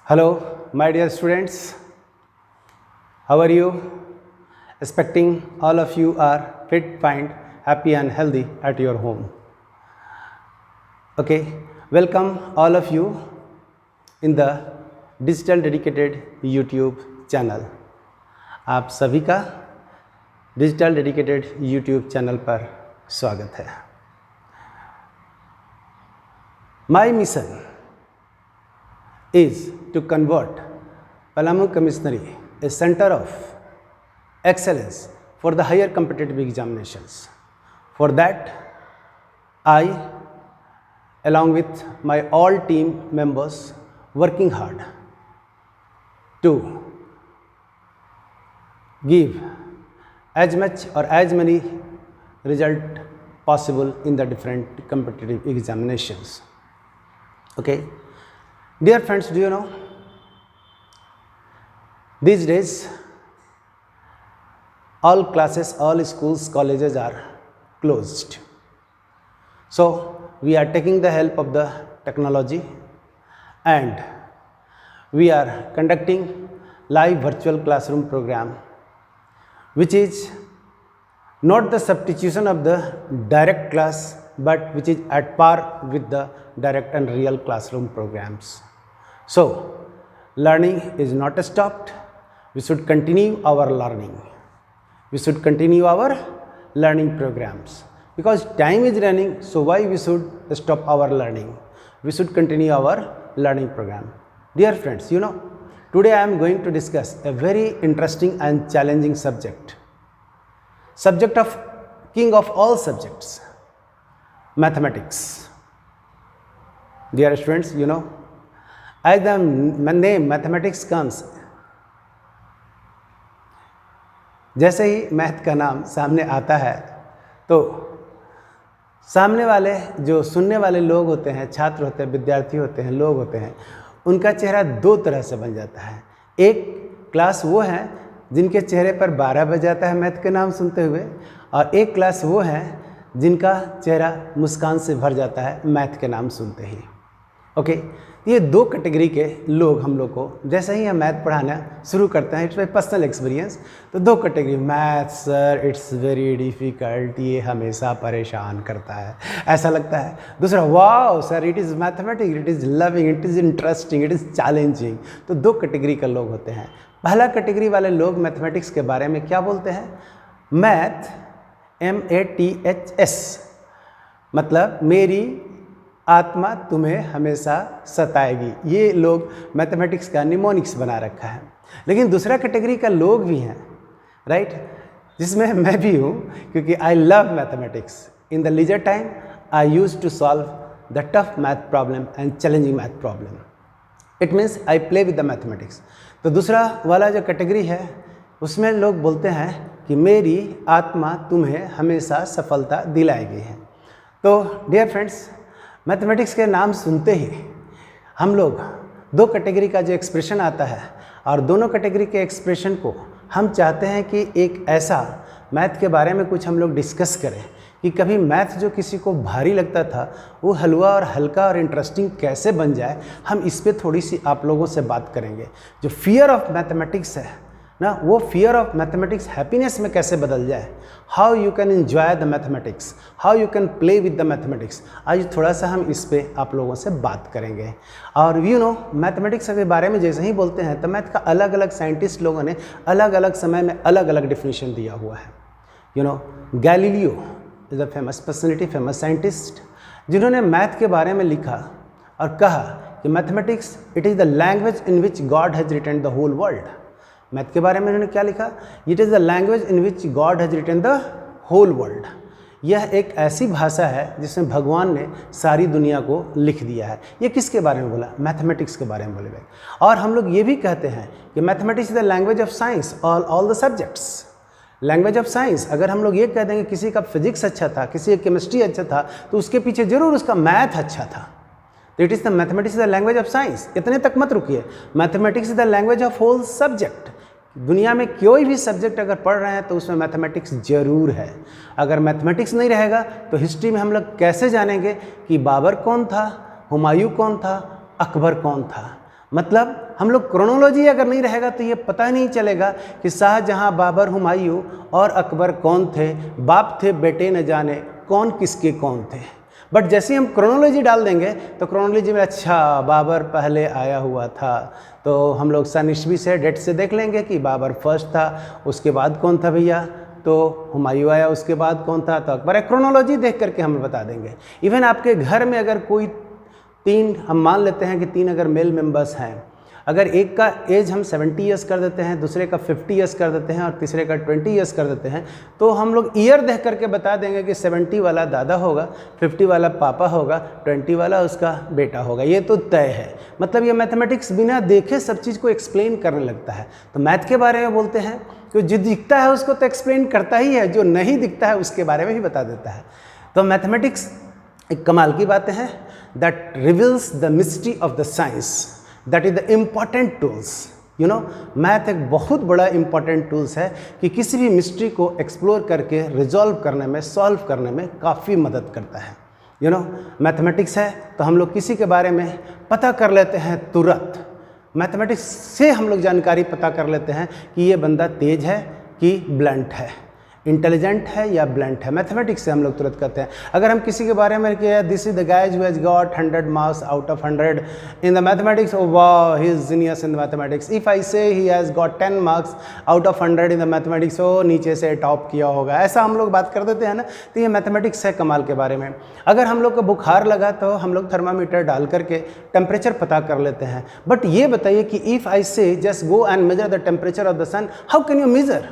Hello, my dear students. How are you? Expecting all of you are fit, fine, happy and healthy at your home. Okay, welcome all of you in the digital dedicated YouTube channel. आप सभी का digital dedicated YouTube channel पर स्वागत है. My mission is to convert Palamu Commissionary a center of excellence for the higher competitive examinations. For that, I, along with my all team members, working hard to give as much or as many result possible in the different competitive examinations. Okay, dear friends, do you know these days all classes, all schools, colleges are closed. So we are taking the help of the technology and we are conducting live virtual classroom program, which is not the substitution of the direct class, but which is at par with the direct and real classroom programs. So learning is not stopped. We should continue our learning. We should continue our learning programs because time is running. So why we should stop our learning? We should continue our learning program. Dear friends, you know, today I am going to discuss a very interesting and challenging subject of king of all subjects, mathematics. Dear students, you know, as the name mathematics comes, जैसे ही math का नाम सामने आता है तो सामने वाले जो सुनने वाले लोग होते हैं, छात्र होते हैं, विद्यार्थी होते हैं, लोग होते हैं, उनका चेहरा दो तरह से बन जाता है. एक क्लास वो हैं जिनके चेहरे पर 12 बज जाता है मैथ के नाम सुनते हुए, और एक क्लास वो हैं जिनका चेहरा मुस्कान से भर जाता है मैथ के नाम सुनते ही. ओके, ये दो कैटेगरी के लोग हम लोग को जैसे ही हम मैथ पढ़ाना शुरू करते हैं, इट्स माई पर्सनल एक्सपीरियंस, तो दो category, math sir it's very difficult, ये हमेशा परेशान करता है, ऐसा लगता है. दूसरा, wow sir it is mathematics, it is loving, it is interesting, it is challenging. तो दो कैटेगरी के लोग होते हैं. पहला कैटेगरी वाले लोग मैथमेटिक्स के बारे में क्या बोलते हैं? मैथ MATHS, मतलब मेरी आत्मा तुम्हें हमेशा सताएगी. ये लोग मैथमेटिक्स का निमोनिक्स बना रखा है. लेकिन दूसरा कैटेगरी का लोग भी हैं, राइट, जिसमें मैं भी हूँ, क्योंकि I love mathematics. In the leisure time I use to solve the tough math problem and challenging math problem. It means I play with the mathematics. तो दूसरा वाला जो कैटेगरी है उसमें लोग बोलते हैं कि मेरी आत्मा तुम्हें हमेशा सफलता दिलाएगी है. तो डियर फ्रेंड्स, मैथमेटिक्स के नाम सुनते ही हम लोग दो कैटेगरी का जो एक्सप्रेशन आता है, और दोनों कैटेगरी के एक्सप्रेशन को हम चाहते हैं कि एक ऐसा मैथ के बारे में कुछ हम लोग डिस्कस करें कि कभी मैथ जो किसी को भारी लगता था वो हलवा और हल्का और इंटरेस्टिंग कैसे बन जाए. हम इस पे थोड़ी सी आप लोगों से बात करेंगे. जो फियर ऑफ मैथमेटिक्स है ना, वो फियर ऑफ मैथमेटिक्स हैप्पीनेस में कैसे बदल जाए. How you can enjoy the mathematics, how you can play with the mathematics. आज थोड़ा सा हम इस पे आप लोगों से बात करेंगे. और यू नो, मैथमेटिक्स के बारे में जैसे ही बोलते हैं तो मैथ का अलग अलग साइंटिस्ट लोगों ने अलग अलग समय में अलग अलग डिफिनीशन दिया हुआ है. You know, Galileo is a famous personality, famous scientist, जिन्होंने मैथ के बारे में लिखा और कहा कि mathematics it is the language in which God has written the whole world. Math के बारे में उन्होंने क्या लिखा? It is the language in which God has written the whole world. यह एक ऐसी भाषा है जिसमें भगवान ने सारी दुनिया को लिख दिया है. ये किसके बारे में बोला? मैथमेटिक्स के बारे में बोले गए. और हम लोग ये भी कहते हैं कि mathematics is the language of science all the subjects. Language of science, अगर हम लोग ये कह देंगे किसी का फिजिक्स अच्छा था, किसी का केमिस्ट्री अच्छा था, तो उसके पीछे जरूर उसका मैथ अच्छा था. तो it is the mathematics is the language of science. इतने तक मत रुकिए, mathematics is the language of whole subject. दुनिया में कोई भी सब्जेक्ट अगर पढ़ रहे हैं तो उसमें मैथमेटिक्स जरूर है. अगर मैथमेटिक्स नहीं रहेगा तो हिस्ट्री में हम लोग कैसे जानेंगे कि बाबर कौन था, हुमायूं कौन था, अकबर कौन था. मतलब हम लोग क्रोनोलॉजी अगर नहीं रहेगा तो ये पता ही नहीं चलेगा कि शाहजहां, बाबर, हुमायूं और अकबर कौन थे, बाप थे बेटे न जाने कौन किसके कौन थे। बट जैसे हम क्रोनोलॉजी डाल देंगे तो क्रोनोलॉजी में अच्छा बाबर पहले आया हुआ था, तो हम लोग सन ईस्वी से डेट से देख लेंगे कि बाबर फर्स्ट था, उसके बाद कौन था भैया, तो हुमायूं आया, उसके बाद कौन था, तो अकबर है। क्रोनोलॉजी देख करके हम बता देंगे। इवन आपके घर में अगर कोई तीन, हम मान लेते हैं कि तीन अगर मेल मेंबर्स हैं, अगर एक का एज हम 70 ईयर्स कर देते हैं, दूसरे का 50 ईयर्स कर देते हैं और तीसरे का 20 ईयर्स कर देते हैं, तो हम लोग ईयर देख करके बता देंगे कि 70 वाला दादा होगा, 50 वाला पापा होगा, 20 वाला उसका बेटा होगा। ये तो तय है। मतलब ये मैथमेटिक्स बिना देखे सब चीज़ को एक्सप्लेन करने लगता है। तो मैथ के बारे में बोलते हैं कि जो दिखता है उसको तो एक्सप्लेन करता ही है, जो नहीं दिखता है उसके बारे में भी बता देता है। तो मैथमेटिक्स एक कमाल की बातें हैं, that reveals the mystery of the science, that is the important tools. You know, math एक बहुत बड़ा इम्पॉर्टेंट टूल्स है कि किसी भी मिस्ट्री को एक्सप्लोर करके रिजॉल्व करने में, सॉल्व करने में काफ़ी मदद करता है। यू नो, मैथमेटिक्स है तो हम लोग किसी के बारे में पता कर लेते हैं तुरंत। मैथमेटिक्स से हम लोग जानकारी पता कर लेते हैं कि ये बंदा तेज है कि ब्लंट है, इंटेलिजेंट है या ब्लंट है। मैथमेटिक्स से हम लोग तुरंत कहते हैं। अगर हम किसी के बारे में कि this is the guys who has got 100 marks out of 100 in the mathematics, oh वाह he is genius in the mathematics. If I say he has got 10 marks out of 100 in the mathematics, oh नीचे से top किया होगा, ऐसा हम लोग बात कर देते हैं ना। तो ये मैथमेटिक्स है कमाल के बारे में। अगर हम लोग को बुखार लगा तो हम लोग थर्मामीटर डाल करके टेम्परेचर पता कर लेते हैं। बट ये बताइए कि if I say just go and measure the temperature of the sun, how can you measure?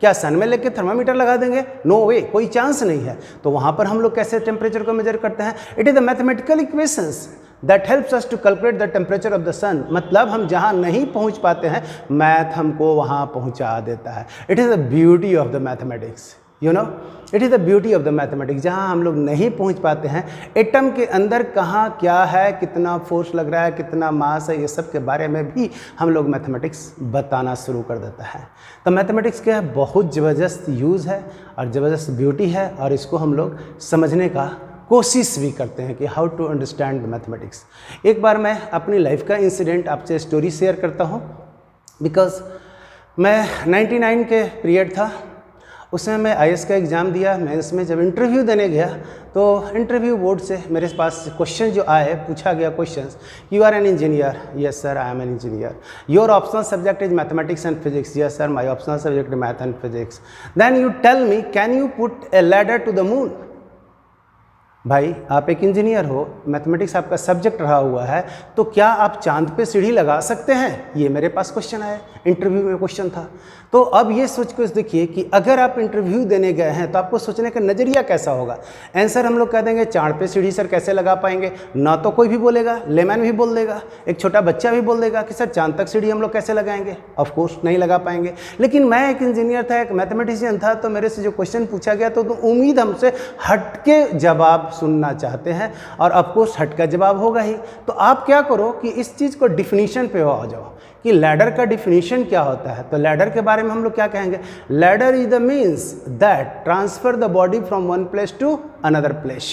क्या सन में लेके थर्मामीटर लगा देंगे? नो वे, कोई चांस नहीं है। तो वहाँ पर हम लोग कैसे टेम्परेचर को मेजर करते हैं? It is the mathematical equations that helps us to calculate the temperature of the sun. मतलब हम जहाँ नहीं पहुँच पाते हैं, मैथ हमको वहाँ पहुँचा देता है। It is the beauty of the mathematics. You know, it is the beauty of the mathematics. जहाँ हम लोग नहीं पहुँच पाते हैं, एटम के अंदर कहाँ क्या है, कितना फोर्स लग रहा है, कितना मास है, ये सब के बारे में भी हम लोग मैथमेटिक्स बताना शुरू कर देता है। तो मैथमेटिक्स का बहुत ज़बरदस्त यूज़ है और ज़बरदस्त ब्यूटी है, और इसको हम लोग समझने का कोशिश भी करते हैं कि how to understand the mathematics. एक बार मैं अपनी लाइफ का इंसिडेंट आपसे स्टोरी शेयर करता हूँ, बिकॉज मैं 99 के पीरियड था, उसमें मैं IAS का एग्ज़ाम दिया। मैं इसमें जब इंटरव्यू देने गया तो इंटरव्यू बोर्ड से मेरे पास क्वेश्चन जो आए, पूछा गया questions, you are an engineer? Yes sir, I am an engineer. Your optional subject is mathematics and physics? Yes sir, my optional subject is math and physics. Then you tell me, can you put a ladder to the moon? भाई, आप एक engineer हो, mathematics आपका subject रहा हुआ है, तो क्या आप चांद पे सीढ़ी लगा सकते हैं? ये मेरे पास क्वेश्चन आया, इंटरव्यू में क्वेश्चन था। तो अब ये सोच के देखिए कि अगर आप इंटरव्यू देने गए हैं तो आपको सोचने का नज़रिया कैसा होगा। आंसर हम लोग कह देंगे चांद पे सीढ़ी सर कैसे लगा पाएंगे? ना तो कोई भी बोलेगा, लेमैन भी बोल देगा, एक छोटा बच्चा भी बोल देगा कि सर चांद तक सीढ़ी हम लोग कैसे लगाएंगे? ऑफ कोर्स नहीं लगा पाएंगे। लेकिन मैं एक इंजीनियर था, एक मैथमेटिशियन था, तो मेरे से जो क्वेश्चन पूछा गया तो उम्मीद हमसे हट के जवाब सुनना चाहते हैं, और ऑफकोर्स हट का जवाब होगा ही। तो आप क्या करो कि इस चीज़ को डिफिनीशन पे आ जाओ कि लैडर का डिफिनीशन क्या होता है। तो लैडर के बारे में हम लोग क्या कहेंगे? Ladder is the means that transfer the body from one place to another place.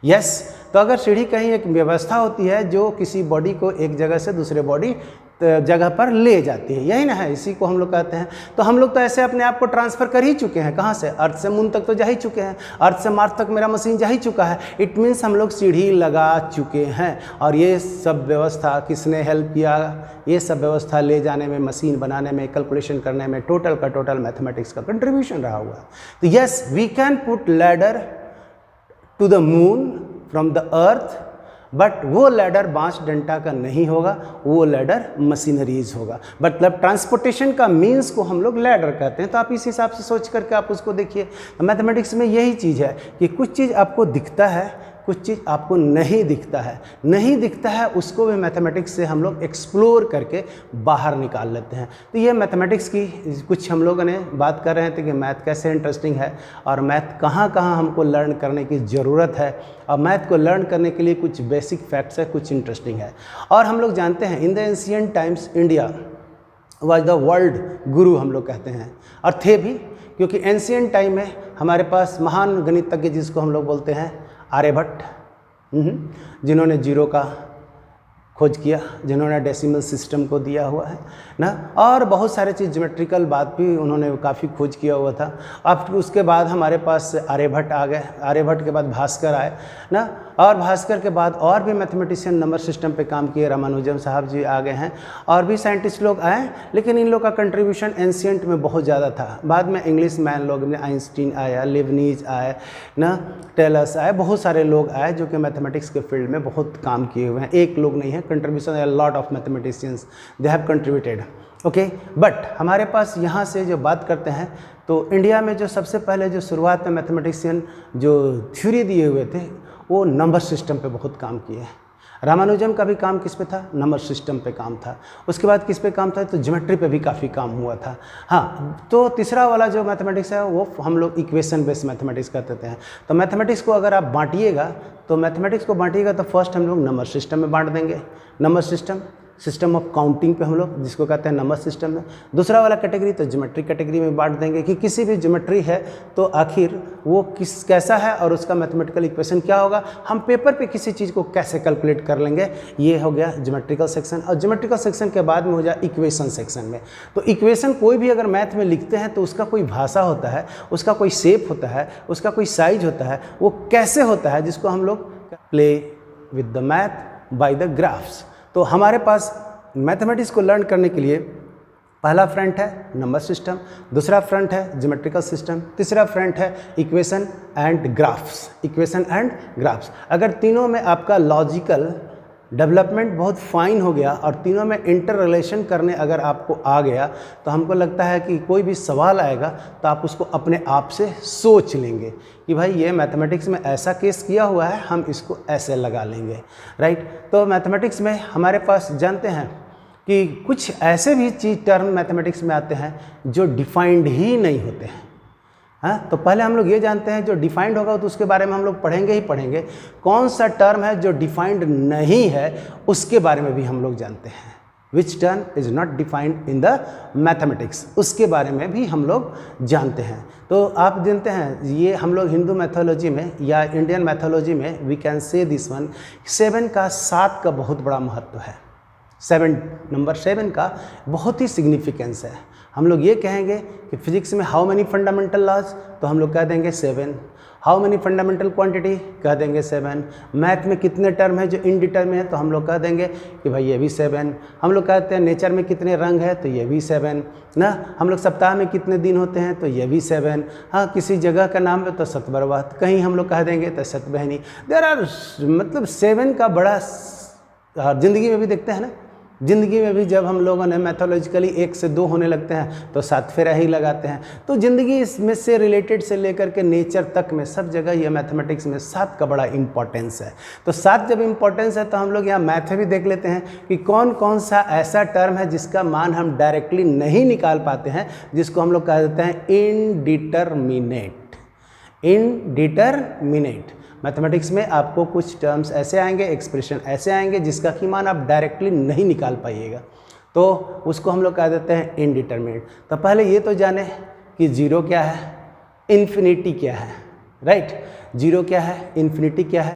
Yes, तो अगर सीढ़ी कहीं एक व्यवस्था होती है जो किसी बॉडी को एक जगह से दूसरे बॉडी जगह पर ले जाती है, यही ना है, इसी को हम लोग कहते हैं। तो हम लोग तो ऐसे अपने आप को ट्रांसफ़र कर ही चुके हैं। कहाँ से? अर्थ से मून तक तो जा ही चुके हैं, अर्थ से मार्स तक मेरा मशीन जा ही चुका है। इट मीन्स हम लोग सीढ़ी लगा चुके हैं। और ये सब व्यवस्था किसने हेल्प किया? ये सब व्यवस्था ले जाने में, मशीन बनाने में, कैलकुलेशन करने में टोटल का टोटल मैथमेटिक्स का कंट्रीब्यूशन रहा हुआ है। तो yes, we can put ladder to the moon from the earth, but वो लैडर बांस डंटा का नहीं होगा, वो लैडर मशीनरीज होगा। मतलब ट्रांसपोर्टेशन का मीन्स को हम लोग लैडर कहते हैं। तो आप इस हिसाब से सोच करके आप उसको देखिए। तो मैथमेटिक्स में यही चीज़ है कि कुछ चीज़ आपको दिखता है, कुछ चीज़ आपको नहीं दिखता है। नहीं दिखता है उसको भी मैथमेटिक्स से हम लोग एक्सप्लोर करके बाहर निकाल लेते हैं। तो ये मैथमेटिक्स की कुछ हम लोगों ने बात कर रहे थे कि मैथ कैसे इंटरेस्टिंग है और मैथ कहाँ कहाँ हमको लर्न करने की ज़रूरत है, और मैथ को लर्न करने के लिए कुछ बेसिक फैक्ट्स है, कुछ इंटरेस्टिंग है। और हम लोग जानते हैं in the ancient times India was the world गुरु हम लोग कहते हैं, और थे भी, क्योंकि एंशिएंट टाइम में हमारे पास महान गणितज्ञ जिसको हम लोग बोलते हैं आर्यभट्ट, जिन्होंने जीरो का खोज किया, जिन्होंने डेसिमल सिस्टम को दिया हुआ है ना, और बहुत सारे चीज़ ज्योमेट्रिकल बात भी उन्होंने काफ़ी खोज किया हुआ था। अब उसके बाद हमारे पास आर्यभट्ट आ गए, आर्यभट्ट के बाद भास्कर आए ना, और भास्कर के बाद और भी मैथमेटिशियन नंबर सिस्टम पे काम किए, रामानुजन साहब जी आ गए हैं, और भी साइंटिस्ट लोग आए, लेकिन इन लोग का कंट्रीब्यूशन एंशियंट में बहुत ज़्यादा था। बाद में इंग्लिश मैन लोग ने, आइंस्टीन आया, लिबनीज आए ना, टेलस आए, बहुत सारे लोग आए जो कि मैथमेटिक्स के फील्ड में बहुत काम किए हुए हैं। एक लोग नहीं है, कंट्रीब्यूशन है, lot of mathematicians they have contributed. Okay, but हमारे पास यहाँ से जो बात करते हैं तो इंडिया में जो सबसे पहले जो शुरुआत में मैथमेटिशियन जो थ्योरी दिए हुए थे वो नंबर सिस्टम पे बहुत काम किए। रामानुजम का भी काम किस पे था? नंबर सिस्टम पे काम था। उसके बाद किस पे काम था? तो ज्योमेट्री पे भी काफ़ी काम हुआ था। हाँ, तो तीसरा वाला जो मैथमेटिक्स है वो हम लोग इक्वेशन बेस्ड मैथमेटिक्स कहते हैं। तो मैथमेटिक्स को अगर आप बांटिएगा तो फर्स्ट हम लोग नंबर सिस्टम में बांट देंगे। नंबर सिस्टम ऑफ काउंटिंग पे हम लोग जिसको कहते हैं नंबर सिस्टम में। दूसरा वाला कैटेगरी तो ज्योमेट्री कैटेगरी में बांट देंगे कि किसी भी ज्योमेट्री है तो आखिर वो कैसा है और उसका मैथमेटिकल इक्वेशन क्या होगा, हम पेपर पे किसी चीज़ को कैसे कैलकुलेट कर लेंगे, ये हो गया ज्योमेट्रिकल सेक्शन। और ज्योमेट्रिकल सेक्शन के बाद में हो जाए इक्वेशन सेक्शन में। तो इक्वेशन कोई भी अगर मैथ में लिखते हैं तो उसका कोई भाषा होता है, उसका कोई शेप होता है, उसका कोई साइज होता है, वो कैसे होता है, जिसको हम लोग play with the math by the graphs. तो हमारे पास मैथमेटिक्स को लर्न करने के लिए पहला फ्रंट है नंबर सिस्टम, दूसरा फ्रंट है ज्योमेट्रिकल सिस्टम, तीसरा फ्रंट है इक्वेशन एंड ग्राफ्स। अगर तीनों में आपका लॉजिकल डेवलपमेंट बहुत फाइन हो गया और तीनों में इंटर रिलेशन करने अगर आपको आ गया तो हमको लगता है कि कोई भी सवाल आएगा तो आप उसको अपने आप से सोच लेंगे कि भाई ये मैथमेटिक्स में ऐसा केस किया हुआ है, हम इसको ऐसे लगा लेंगे, राइट। तो मैथमेटिक्स में हमारे पास जानते हैं कि कुछ ऐसे भी चीज़ टर्म मैथमेटिक्स में आते हैं जो डिफाइंड ही नहीं होते हैं। हाँ, तो पहले हम लोग ये जानते हैं जो डिफाइंड होगा तो उसके बारे में हम लोग पढ़ेंगे। कौन सा टर्म है जो डिफाइंड नहीं है उसके बारे में भी हम लोग जानते हैं। Which term is not defined in the mathematics, उसके बारे में भी हम लोग जानते हैं। तो आप जानते हैं ये हम लोग हिंदू मैथोलॉजी में या इंडियन मैथोलॉजी में we can say this one, 7 का बहुत बड़ा महत्व है। नंबर 7 का बहुत ही सिग्निफिकेंस है। हम लोग ये कहेंगे कि फिजिक्स में हाउ मेनी फंडामेंटल लॉज, तो हम लोग कह देंगे 7। हाउ मेनी फंडामेंटल क्वांटिटी, कह देंगे 7। मैथ में कितने टर्म है जो इनडिटर्मिनेट है, तो हम लोग कह देंगे कि भाई ये भी 7। हम लोग कहते हैं नेचर में कितने रंग है, तो ये भी 7 ना। हम लोग सप्ताह में कितने दिन होते हैं, तो ये भी 7। हाँ, किसी जगह का नाम है तो सतबरवात, कहीं हम लोग कह देंगे तो सतबहनी। देयर आर मतलब 7 का बड़ा, ज़िंदगी में भी देखते हैं ना, ज़िंदगी में भी जब हम लोगों ने मैथोलॉजिकली 1 से 2 होने लगते हैं तो 7 फेरा ही लगाते हैं। तो ज़िंदगी इसमें से रिलेटेड से लेकर के नेचर तक में सब जगह ये मैथमेटिक्स में 7 का बड़ा इंपॉर्टेंस है। तो 7 जब इंपॉर्टेंस है तो हम लोग यहाँ मैथ भी देख लेते हैं कि कौन कौन सा ऐसा टर्म है जिसका मान हम डायरेक्टली नहीं निकाल पाते हैं, जिसको हम लोग कह देते हैं इनडिटरमिनेट। मैथमेटिक्स में आपको कुछ टर्म्स ऐसे आएंगे, एक्सप्रेशन ऐसे आएंगे जिसका कि मान आप डायरेक्टली नहीं निकाल पाइएगा, तो उसको हम लोग कह देते हैं इनडिटरमिनेट। तो पहले ये तो जाने कि 0 क्या है, इन्फिनिटी क्या है, राइट। 0 क्या है, इन्फिनिटी क्या है।